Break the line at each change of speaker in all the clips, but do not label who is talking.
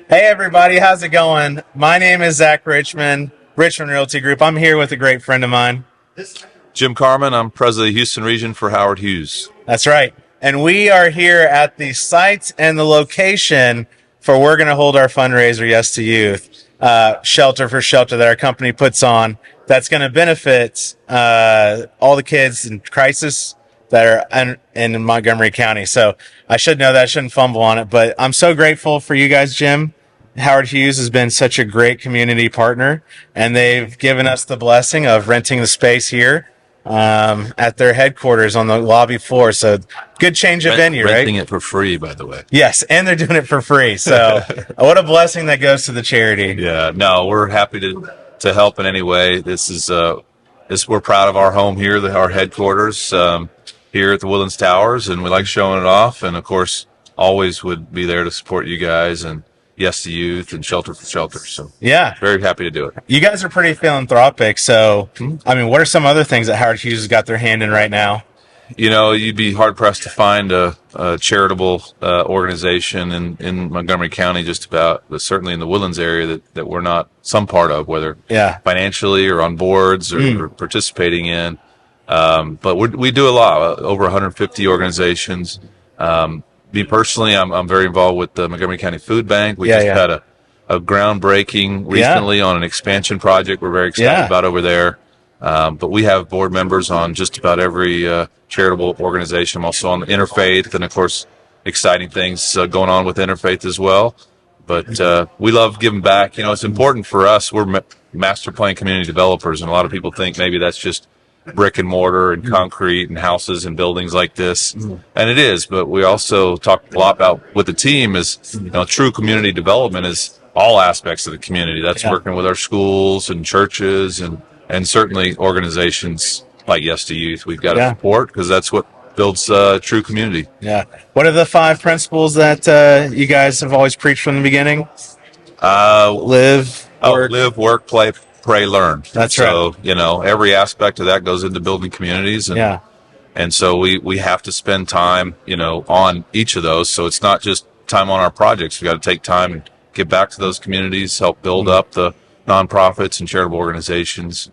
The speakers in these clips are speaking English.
Hey everybody, how's it going? My name is Zach Richmond, Richmond Realty Group. I'm here with a great friend of mine.
Jim Carman, I'm president of the Houston region for Howard Hughes.
That's right. And we are here at the site and the location for we're going to hold our fundraiser, Yes to Youth, Shelter for Shelter that our company puts on. That's going to benefit all the kids in crisis that are in Montgomery County. So I should know that. I shouldn't fumble on it. But I'm so grateful for you guys, Jim. Howard Hughes has been such a great community partner, and they've given us the blessing of renting the space here at their headquarters on the lobby floor. So good change of venue, right?
Renting it for free, by the way.
Yes, and they're doing it for free. So what a blessing that goes to the charity.
Yeah, no, we're happy to help in any way. We're proud of our home here, our headquarters here at the Woodlands Towers, and we like showing it off. And of course, always would be there to support you guys and Yes to Youth and Shelter for Shelter. So
yeah,
very happy to do it.
You guys are pretty philanthropic. So I mean, what are some other things that Howard Hughes has got their hand in right now?
You know, you'd be hard pressed to find a charitable organization in Montgomery County, just about, but certainly in the Woodlands area that we're not some part of, whether financially or on boards or participating in. But we do a lot, over 150 organizations. Me personally, I'm very involved with the Montgomery County Food Bank. We just had a groundbreaking recently on an expansion project we're very excited about over there. But we have board members on just about every charitable organization. I'm also on the Interfaith, and of course, exciting things going on with Interfaith as well. But we love giving back. You know, it's important for us. We're master plan community developers, and a lot of people think maybe that's just brick and mortar and concrete and houses and buildings like this. And it is, but we also talk a lot about with the team is, you know, true community development is all aspects of the community. That's working with our schools and churches and certainly organizations like Yes to Youth. We've got to support because that's what builds true community. Yeah.
What are the 5 principles that you guys have always preached from the beginning? Live,
work, play, pray, learn.
That's right.
So, you know, every aspect of that goes into building communities. And so we have to spend time, you know, on each of those. So it's not just time on our projects. We got to take time and get back to those communities, help build up the nonprofits and charitable organizations,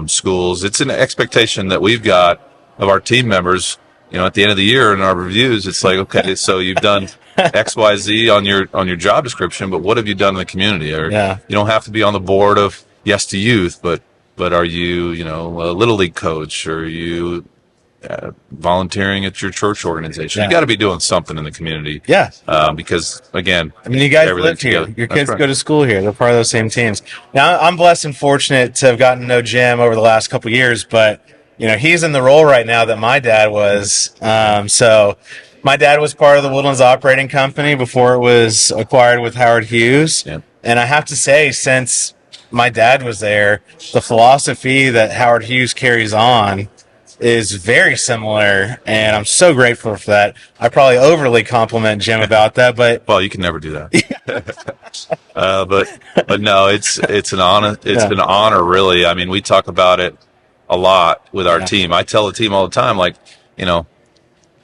schools. It's an expectation that we've got of our team members. You know, at the end of the year in our reviews, it's like, okay, so you've done X, Y, Z on your job description, but what have you done in the community? Or you don't have to be on the board of Yes to Youth, but are you, you know, a Little League coach? Or are you volunteering at your church organization? You got to be doing something in the community. Because again,
I mean, you guys live here. Your kids go to school here. They're part of those same teams. Now, I'm blessed and fortunate to have gotten to know Jim over the last couple of years, but you know, he's in the role right now that my dad was. So my dad was part of the Woodlands Operating Company before it was acquired with Howard Hughes. And I have to say, since my dad was there, the philosophy that Howard Hughes carries on is very similar, and I'm so grateful for that. I probably overly compliment Jim about that, but
well, you can never do that. But no, it's an honor. It's an honor, really. I mean, we talk about it a lot with our team. I tell the team all the time, like, you know,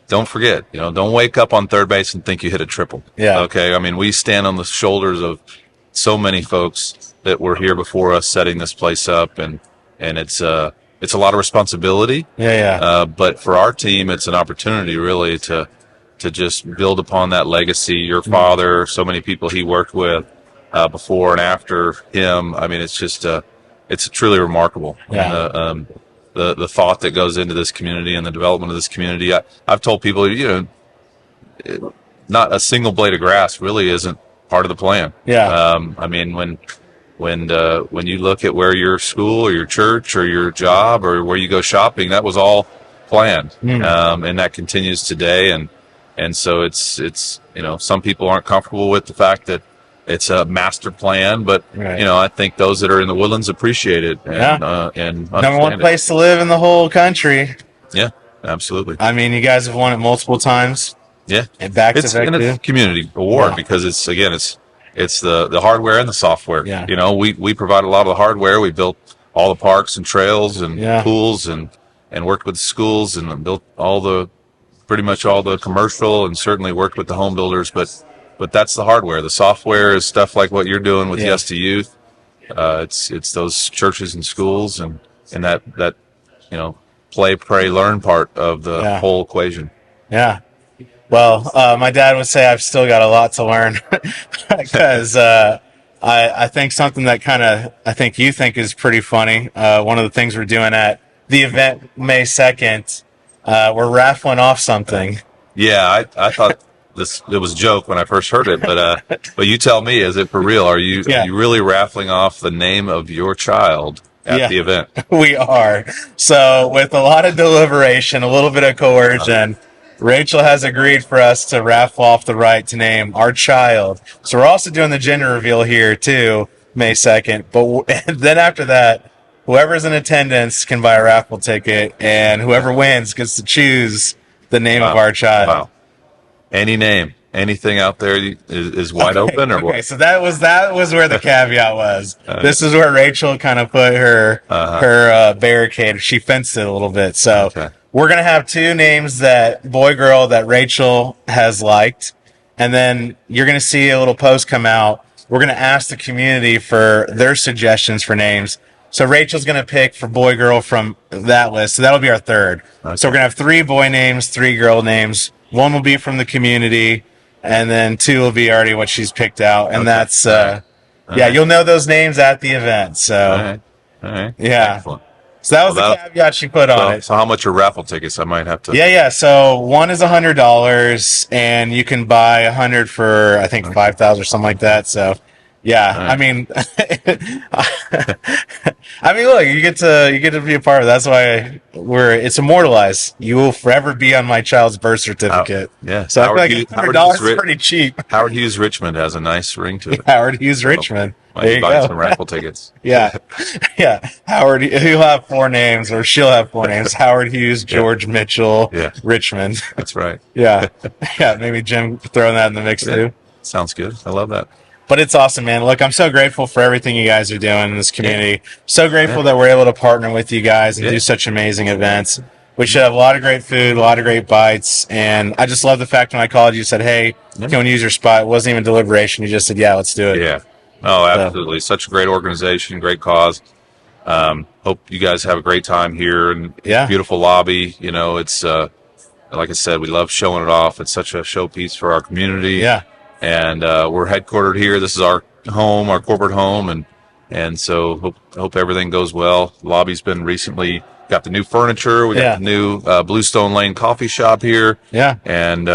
don't forget, you know, don't wake up on third base and think you hit a triple. Okay. I mean, we stand on the shoulders of so many folks that were here before us setting this place up, and it's a lot of responsibility. But for our team, it's an opportunity really to just build upon that legacy. Your father, so many people he worked with before and after him. I mean, it's just it's truly remarkable. The thought that goes into this community and the development of this community. I've told people, you know, not a single blade of grass really isn't part of the plan. I mean, when you look at where your school or your church or your job or where you go shopping, that was all planned. And that continues today. And so it's, you know, some people aren't comfortable with the fact that it's a master plan, but you know, I think those that are in the Woodlands appreciate it and
number one place to live in the whole country.
Yeah, absolutely.
I mean, you guys have won it multiple times. And back to back.
It's a community award because it's the hardware and the software. You know, we provide a lot of the hardware. We built all the parks and trails and pools and worked with the schools and built pretty much all the commercial and certainly worked with the home builders. But but that's the hardware. The software is stuff like what you're doing with
Yeah.
Yes to Youth. It's those churches and schools and that play, pray, learn part of the whole equation.
Yeah. Well, my dad would say I've still got a lot to learn because I think something that I think you think is pretty funny. One of the things we're doing at the event May 2nd, we're raffling off something.
Yeah, I thought it was a joke when I first heard it, but you tell me, is it for real? Are you really raffling off the name of your child at the event?
We are. So with a lot of deliberation, a little bit of coercion, Rachel has agreed for us to raffle off the right to name our child. So we're also doing the gender reveal here too, May 2nd. But then after that, whoever's in attendance can buy a raffle ticket, and whoever wins gets to choose the name of our child.
Wow. Any name, anything out there is wide open, or what?
Okay, so that was where the caveat was. This is where Rachel kind of put her barricade. She fenced it a little bit. So we're gonna have two names boy girl that Rachel has liked, and then you're gonna see a little post come out. We're gonna ask the community for their suggestions for names. So Rachel's gonna pick for boy girl from that list. So that'll be our third. Okay. So we're gonna have 3 boy names, 3 girl names. 1 will be from the community, and then 2 will be already what she's picked out. And that's, you'll know those names at the event. So,
all right.
Yeah.
Excellent.
So that was the caveat she put on it.
So how much are raffle tickets? I might have to.
Yeah. So 1 is $100, and you can buy 100 for, I think, 5,000 or something like that. So, yeah, right. I mean, look, you get to be a part of it. That's why it's immortalized. You will forever be on my child's birth certificate.
So
Howard I feel like $100 is pretty cheap.
Howard Hughes Richmond has a nice ring to it.
Howard Hughes Richmond.
There you buy some raffle tickets.
Yeah. Howard, he'll have 4 names, or she'll have 4 names. Howard Hughes, George Mitchell, Richmond.
That's right.
Yeah. Maybe Jim throwing that in the mix too.
Sounds good. I love that.
But it's awesome, man. Look, I'm so grateful for everything you guys are doing in this community. So grateful that we're able to partner with you guys and do such amazing events. We should have a lot of great food, a lot of great bites. And I just love the fact when I called you, said, hey, can we use your spot? It wasn't even deliberation. You just said, yeah, let's do it.
Yeah. Oh, absolutely. Such a great organization, great cause. Hope you guys have a great time here, and beautiful lobby. It's, like I said, we love showing it off. It's such a showpiece for our community.
Yeah.
And we're headquartered here. This is our home, our corporate home, and so hope everything goes well. The lobby's been recently got the new furniture. We got the new Bluestone Lane coffee shop here.
Yeah,
and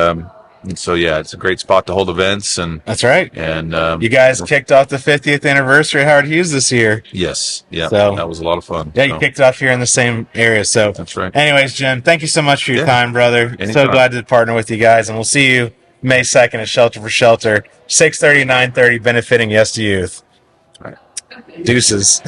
so it's a great spot to hold events. And
that's right.
And
you guys kicked off the 50th anniversary of Howard Hughes this year.
Yes, so that was a lot of fun.
Yeah, you kicked it off here in the same area. So
that's right.
Anyways, Jim, thank you so much for your time, brother. Anytime. So glad to partner with you guys, and we'll see you May 2nd at Shelter for Shelter, 6:30, 9:30, benefiting Yes to Youth.
All right.
Deuces.